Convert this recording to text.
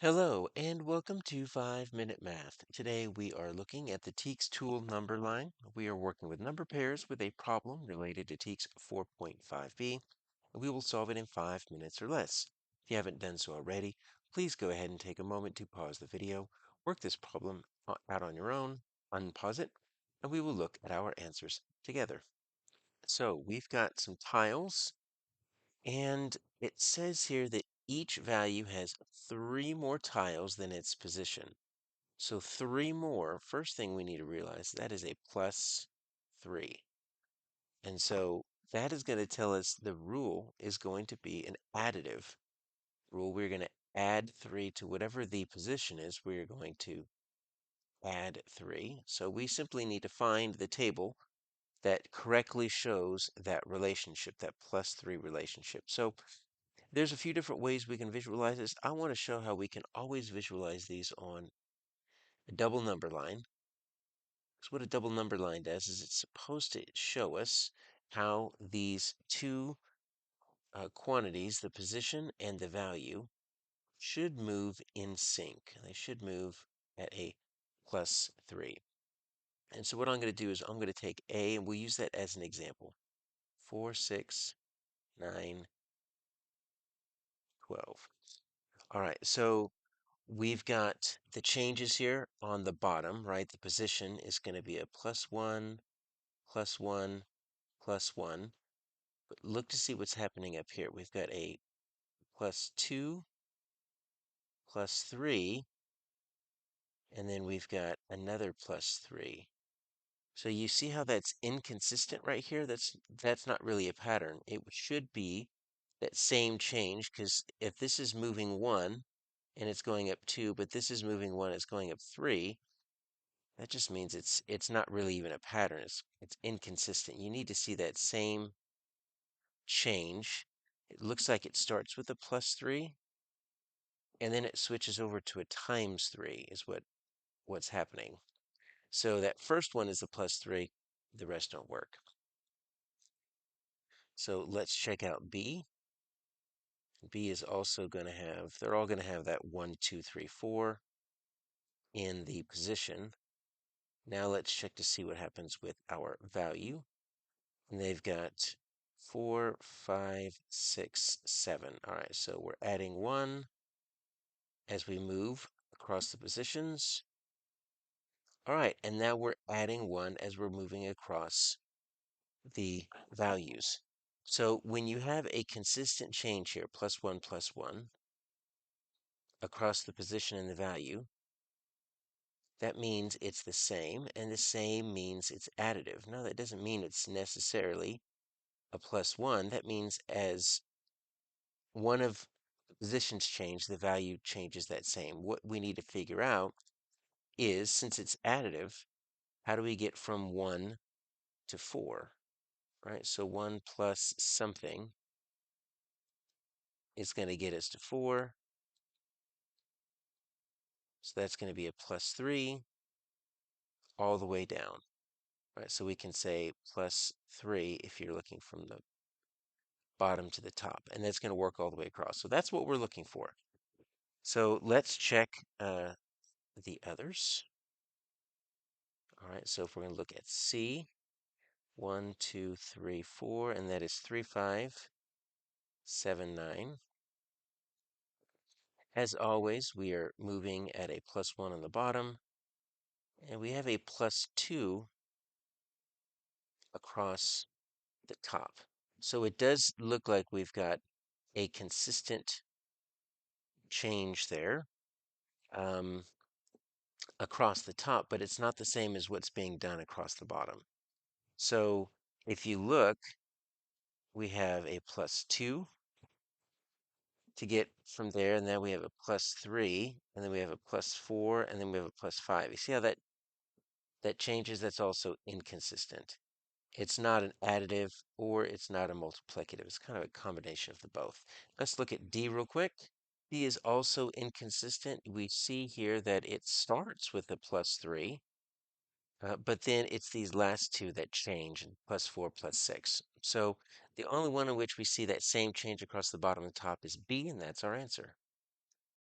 Hello and welcome to 5-Minute Math. Today we are looking at the TEKS tool number line. We are working with number pairs with a problem related to TEKS 4.5b, and we will solve it in 5 minutes or less. If you haven't done so already, please go ahead and take a moment to pause the video, work this problem out on your own, unpause it, and we will look at our answers together. So we've got some tiles, and it says here that each value has 3 more tiles than its position. So 3 more, first thing we need to realize, that is a plus 3. And so that is going to tell us the rule is going to be an additive rule. We're going to add 3 to whatever the position is. We're going to add 3. So we simply need to find the table that correctly shows that relationship, that plus 3 relationship. So there's a few different ways we can visualize this. I want to show how we can always visualize these on a double number line. So what a double number line does is it's supposed to show us how these two quantities, the position and the value, should move in sync. They should move at a plus 3. And so what I'm going to do is I'm going to take A, and we'll use that as an example. 4, 6, 9, 12. All right, so we've got the changes here on the bottom, right? The position is going to be a plus 1, plus 1, plus 1. But look to see what's happening up here. We've got a plus 2, plus 3, and then we've got another plus 3. So you see how that's inconsistent right here? That's not really a pattern. It should be that same change, because if this is moving 1 and it's going up 2, but this is moving 1, it's going up 3, that just means it's not really even a pattern. It's inconsistent. You need to see that same change. It looks like it starts with a plus 3, and then it switches over to a times 3 is what's happening. So that first one is a plus 3, the rest don't work. So let's check out B. B is also going to have, they're all going to have that 1, 2, 3, 4 in the position. Now let's check to see what happens with our value. And they've got 4, 5, 6, 7. All right, so we're adding 1 as we move across the positions. All right, and now we're adding 1 as we're moving across the values. So when you have a consistent change here, plus 1, across the position and the value, that means it's the same, and the same means it's additive. Now, that doesn't mean it's necessarily a plus 1. That means as one of the positions change, the value changes that same. What we need to figure out is, since it's additive, how do we get from 1 to 4, right? So 1 plus something is going to get us to 4. So that's going to be a plus 3 all the way down, right? So we can say plus 3 if you're looking from the bottom to the top, and that's going to work all the way across. So that's what we're looking for. So let's check the others. All right, so if we're going to look at C, 1, 2, 3, 4, and that is 3, 5, 7, 9. As always, we are moving at a plus 1 on the bottom, and we have a plus 2 across the top. So it does look like we've got a consistent change there across the top, but it's not the same as what's being done across the bottom. So if you look, we have a plus 2 to get from there, and then we have a plus 3, and then we have a plus 4, and then we have a plus 5. You see how that changes? That's also inconsistent. It's not an additive or it's not a multiplicative. It's kind of a combination of the both. Let's look at D real quick. D is also inconsistent. We see here that it starts with a plus 3, but then it's these last two that change, plus 4, plus 6. So the only one in which we see that same change across the bottom and top is B, and that's our answer.